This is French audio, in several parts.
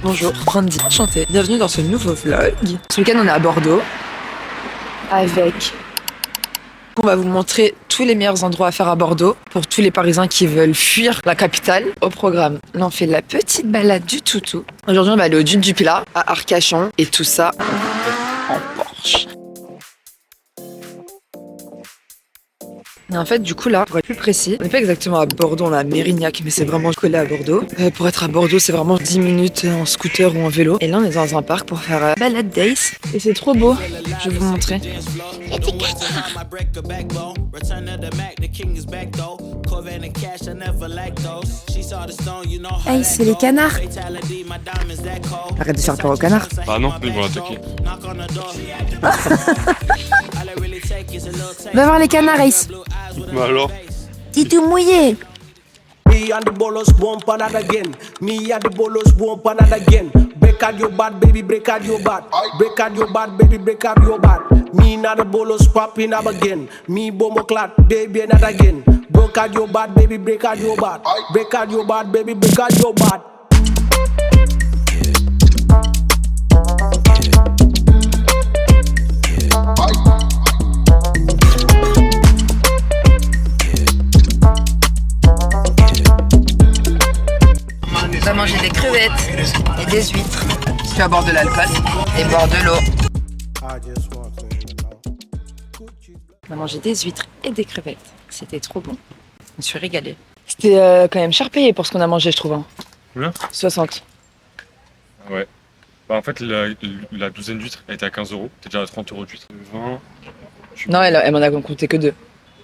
Bonjour, Brandy, enchantée. Bienvenue dans ce nouveau vlog. Ce week-end, on est à Bordeaux avec... On va vous montrer tous les meilleurs endroits à faire à Bordeaux pour tous les Parisiens qui veulent fuir la capitale. Au programme, là, on fait la petite balade du toutou. Aujourd'hui, on va aller au Duc du Pilat, à Arcachon, et tout ça en Porsche. Et en fait, du coup, là, pour être plus précis, on n'est pas exactement à Bordeaux, on est à Mérignac, mais c'est vraiment collé à Bordeaux. Pour être à Bordeaux, c'est vraiment 10 minutes en scooter ou en vélo. Et là, on est dans un parc pour faire balade days. Et c'est trop beau. Je vais vous montrer. Il y a des canards. Hey, c'est les canards. Arrête de faire peur aux canards. Ah non, ils vont l'attaquer. Va voir les canards, Ace. Bah alors? T'es tout mouillé. Me and the bolos won't pan out again. Me and the bolos won't pan out again. Break out your bad, baby, break out your bad. Break out your bad, baby, break out your bad. Me and the bolos popping up again. Me bomo clat, baby, not again. Break out your bad, baby, break out your bad. Break out your bad, baby, break out your bad. On va manger des crevettes et des huîtres. Tu vas boire de l'alcool et boire de l'eau. On a mangé des huîtres et des crevettes. C'était trop bon. Je me suis régalée. C'était quand même cher payé pour ce qu'on a mangé, je trouve. Hein. Combien? 60. Ouais. Bah en fait, la douzaine d'huîtres, elle était à 15 €. T'es déjà à 30 € d'huîtres. 20. Non, elle m'en a compté que 2.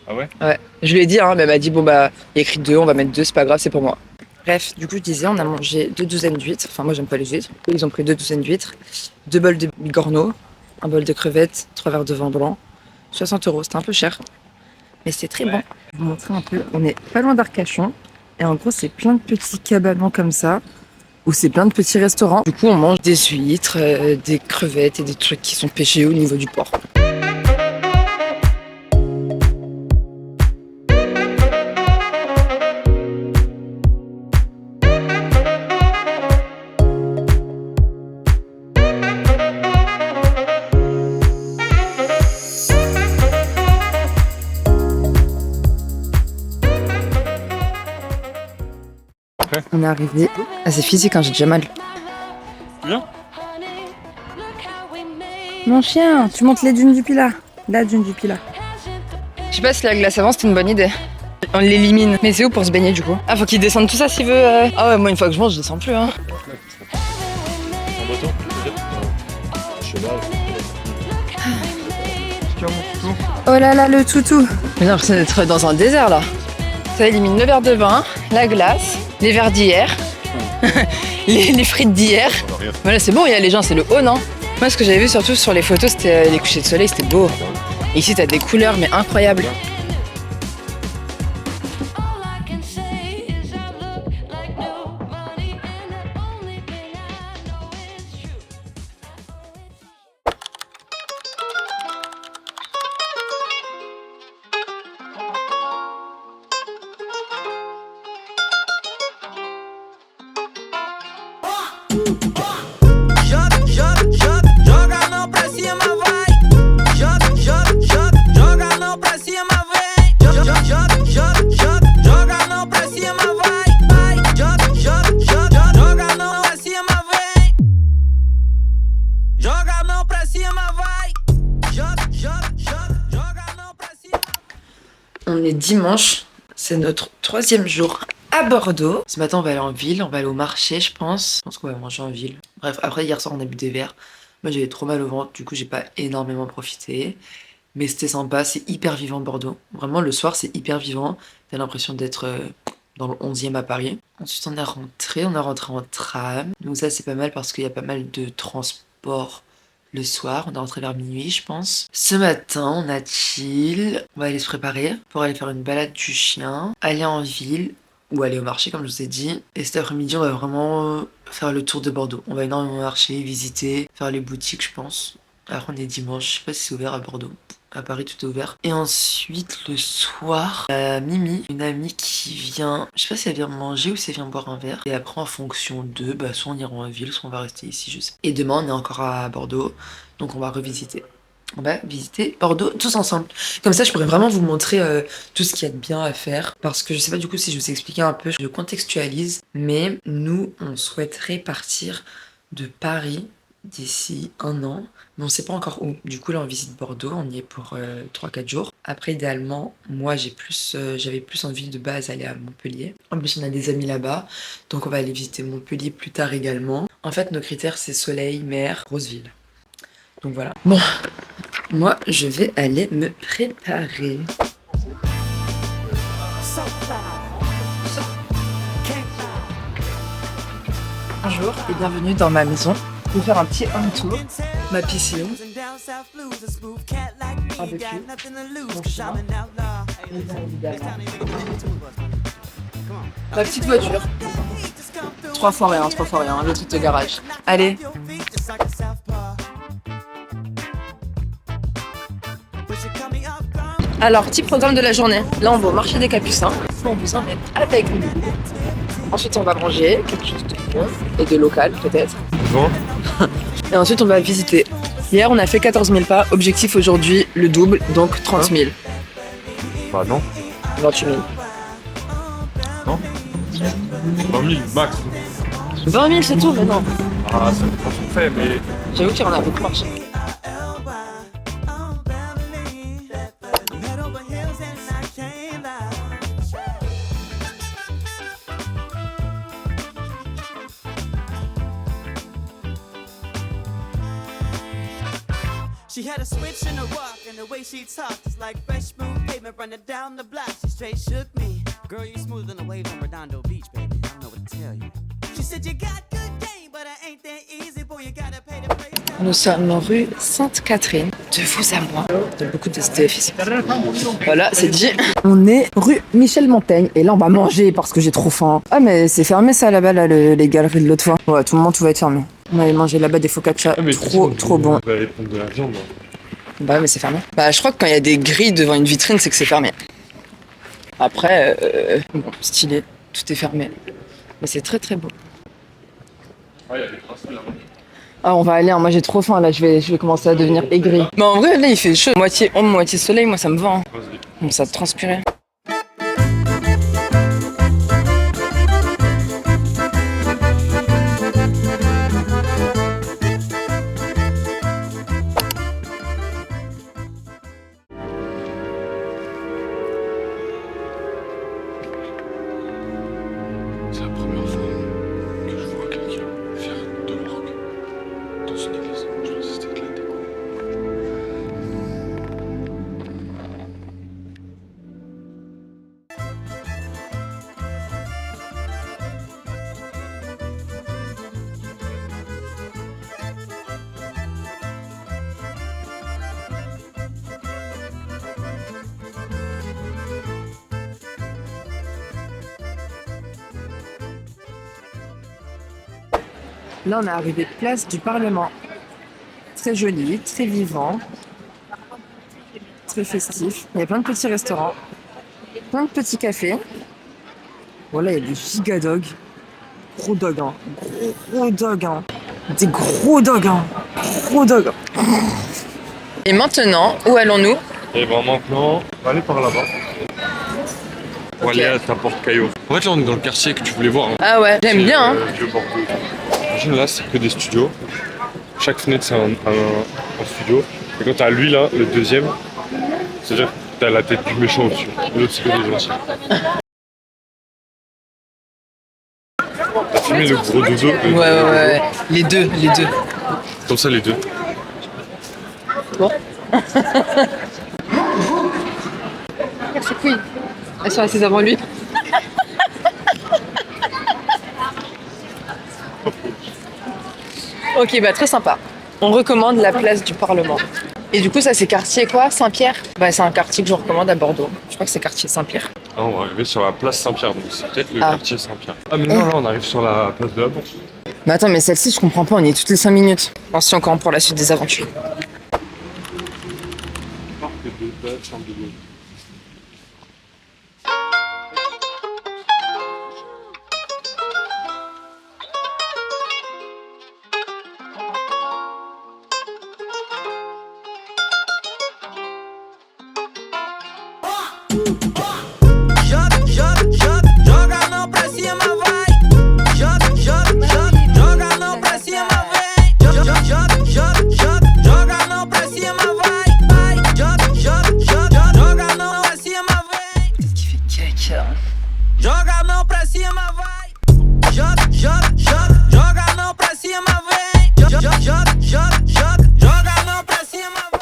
Ah ouais? Ouais. Je lui ai dit, hein, mais elle m'a dit, bon bah, il y a écrit 2, on va mettre 2, c'est pas grave, c'est pour moi. Bref, du coup, je disais, on a mangé 2 douzaines d'huîtres. Enfin, moi, j'aime pas les huîtres. Ils ont pris 2 douzaines d'huîtres, 2 bols de bigorneau, un bol de crevettes, 3 verres de vin blanc. 60 €, c'était un peu cher. Mais c'était très bon. Je vais vous montrer un peu. On est pas loin d'Arcachon. Et en gros, c'est plein de petits cabanons comme ça. Où c'est plein de petits restaurants. Du coup, on mange des huîtres, des crevettes et des trucs qui sont pêchés au niveau du port. On est arrivé. Ah, c'est physique, hein, j'ai déjà mal. Bien. Mon chien, tu montes les dunes du Pilat. La dune du Pilat. Je sais pas si la glace avant c'était une bonne idée. On l'élimine. Mais c'est où pour se baigner du coup? Ah, faut qu'il descende tout ça s'il veut. Ah ouais, moi une fois que je mange, je descends plus. Hein. En bateau, cheval. Oh là là, le toutou. J'ai l'impression d'être dans un désert là. Ça élimine le verre de vin, la glace, les verres d'hier, les frites d'hier. Voilà, c'est bon, il y a les gens, c'est le haut, non? Moi, ce que j'avais vu surtout sur les photos, c'était les couchers de soleil, c'était beau. Et ici, t'as des couleurs, mais incroyables. Joga não pra cima, vai. Joga não pra cima, vem. Joga não pra cima, vai. Joga não pra cima, vem. Joga não pra cima, vai. Joga não pra cima. On est dimanche, c'est notre 3e jour à Bordeaux. Ce matin, on va aller en ville, on va aller au marché, je pense. Je pense qu'on va manger en ville. Bref, après, hier soir, on a bu des verres. Moi, j'avais trop mal au ventre, du coup, j'ai pas énormément profité. Mais c'était sympa, c'est hyper vivant Bordeaux. Vraiment, le soir, c'est hyper vivant. T'as l'impression d'être dans le 11e à Paris. Ensuite, on est rentré en tram. Donc ça, c'est pas mal parce qu'il y a pas mal de transport le soir. On est rentré vers minuit, je pense. Ce matin, on a chill. On va aller se préparer pour aller faire une balade du chien, aller en ville ou aller au marché, comme je vous ai dit. Et cet après-midi, on va vraiment faire le tour de Bordeaux. On va énormément marcher, visiter, faire les boutiques, je pense. Alors, on est dimanche, je sais pas si c'est ouvert à Bordeaux. À Paris, tout est ouvert. Et ensuite, le soir, Mimi, une amie qui vient, je sais pas si elle vient manger ou si elle vient boire un verre. Et après, en fonction d'eux, bah, soit on ira en ville, soit on va rester ici, je sais. Et demain, on est encore à Bordeaux, donc on va revisiter. On va visiter Bordeaux tous ensemble. Comme ça, je pourrais vraiment vous montrer tout ce qu'il y a de bien à faire. Parce que je sais pas du coup si je vous expliquer un peu, je contextualise. Mais nous, on souhaiterait partir de Paris d'ici 1 an. Mais on sait pas encore où. Du coup, là, on visite Bordeaux. On y est pour 3-4 jours. Après, idéalement, moi, j'avais plus envie de base d'aller à Montpellier. En plus, on a des amis là-bas. Donc, on va aller visiter Montpellier plus tard également. En fait, nos critères, c'est soleil, mer, grosse ville. Donc voilà. Bon, moi, je vais aller me préparer. Bonjour et bienvenue dans ma maison. Je vais faire un petit home tour. Ma piscine. Barbecue. Mon chemin. Et bien évidemment, ma petite voiture. 3 fois rien, le truc de garage. Allez. Alors, petit programme de la journée. Là, on va au marché des Capucins. On vous emmène avec nous. Ensuite, on va manger quelque chose de bon et de local, peut-être. Bon. Et ensuite, on va visiter. Hier, on a fait 14 000 pas. Objectif aujourd'hui, le double, donc 30 000. Bah non. 28 000. Non. 20 000 max. 20 000, c'est tout, mais non. Ah, ça dépend ce qu'on fait, mais. J'avoue qu'il y en a beaucoup marché. She had a switch in her walk and the way she talked is like fresh smooth pavement running down the block. She straight shook me. Girl, you smoother than the waves on Redondo Beach, baby. I don't know what to tell you. She said you got good game, but it ain't that easy, boy. You gotta pay the price. Nous sommes rue Sainte-Catherine, de vous à moi. Il y a beaucoup de SDF ici. Voilà, c'est dit. On est rue Michel-Montaigne et là on va manger parce que j'ai trop faim. Ah mais c'est fermé ça là-bas, là, les galeries de l'autre fois. Ouais, tout le monde, tout va être fermé. On allait manger là-bas des focaccia, trop bon. On va aller prendre de la viande. Bah mais c'est fermé. Bah je crois que quand il y a des grilles devant une vitrine, c'est que c'est fermé. Après, bon, stylé, tout est fermé. Mais c'est très très beau. Ah, il y a des traces là. Ah on va aller, hein. Moi j'ai trop faim là, je vais commencer à devenir aigri. Mais en vrai là il fait chaud, moitié ombre, moitié soleil, moi ça me va. Hein. Bon, ça a transpiré. C'est la première fois que je vois quelqu'un faire de l'orgue dans une église. Je pensais que c'était de la déco. Là on est arrivé place du Parlement. Très joli, très vivant, très festif. Il y a plein de petits restaurants, plein de petits cafés. Voilà, il y a des giga dogs. Gros dogs, hein. Gros dogs, hein. Des gros dogs, hein. Gros dogs. Et maintenant, où allons-nous? Et ben maintenant, on va aller par là-bas. Pour aller à ta porte Caillot. En fait là on est dans le quartier que tu voulais voir. Hein. Ah ouais, j'aime bien, hein. Vieux Bordeaux. Imagine là c'est que des studios. Chaque fenêtre c'est un studio. Et quand t'as lui là, le deuxième, c'est-à-dire que t'as la tête du méchant au-dessus. L'autre c'est que des gentils. T'as filmé le gros dodo. Ouais. Les deux. Comme ça les deux. Bon. C'est cool. Elles sont assises avant lui. Ok, bah très sympa. On recommande la place du Parlement. Et du coup, ça c'est quartier quoi? Saint-Pierre? Bah c'est un quartier que je recommande à Bordeaux. Je crois que c'est quartier Saint-Pierre. Ah, on va arriver sur la place Saint-Pierre, donc c'est peut-être le quartier Saint-Pierre. Ah mais non, là on arrive sur la place de la Bourse. Mais attends, mais celle-ci je comprends pas, on y est toutes les 5 minutes. Attention quand même pour la suite des aventures. chambre de bonne. Joga a mão pra cima, vai. Joga a mão pra cima, vem. Joga a mão pra cima, vai. Joga a mão pra cima, vem. Qu'est-ce qu'il fait caca? Joga a mão pra cima, vai. Joga a mão pra cima, vem. Joga a mão pra cima, vai.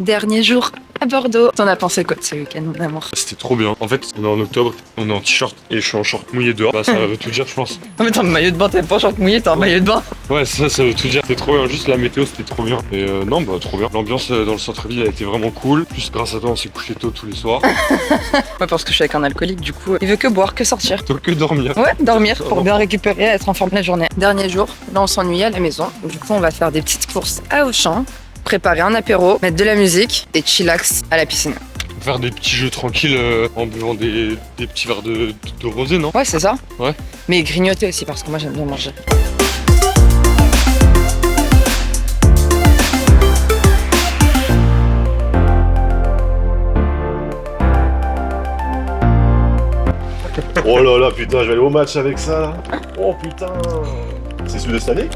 Dernier jour à Bordeaux. T'en as pensé quoi de ce week-end, mon amour? C'était trop bien. En fait, on est en octobre, on est en t-shirt et je suis en short mouillé dehors. Bah, ça veut tout dire, je pense. Non mais t'es en maillot de bain, t'es pas en short mouillé, t'es en maillot de bain. Ouais, ça veut tout dire. C'était trop bien. Juste la météo, c'était trop bien. Et non, bah, trop bien. L'ambiance dans le centre-ville a été vraiment cool. Plus grâce à toi, on s'est couché tôt tous les soirs. Ouais, parce que je suis avec un alcoolique, du coup, il veut que boire, que sortir. Plutôt que dormir. Ouais, dormir pour bien récupérer, être en forme la journée. Dernier jour, là on s'ennuie à la maison. Du coup, on va faire des petites courses à Auchan, préparer un apéro, mettre de la musique et chillax à la piscine. Faire des petits jeux tranquilles en buvant des petits verres de rosé, non? Ouais, c'est ça. Ouais. Mais grignoter aussi, parce que moi j'aime bien manger. Oh là là, putain, je vais aller au match avec ça là. Oh putain. C'est celui de cette année?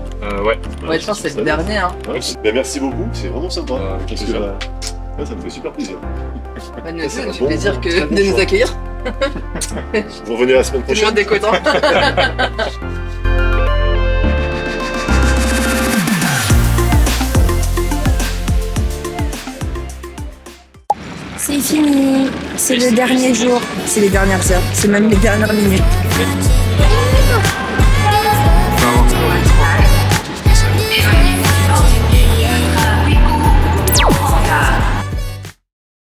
Ouais. Ouais, je pense que c'est le dernier, hein. Ouais, ben, merci beaucoup, c'est vraiment sympa. Parce que, plaisir. ouais, ça me fait super plaisir. Bah, nous, C'est ça un nous fait bon- plaisir que très bon de nous choix. accueillir. Vous revenez la semaine Toujours prochaine? décotant. C'est fini, c'est le dernier jour, c'est les dernières heures, c'est même les dernières minutes.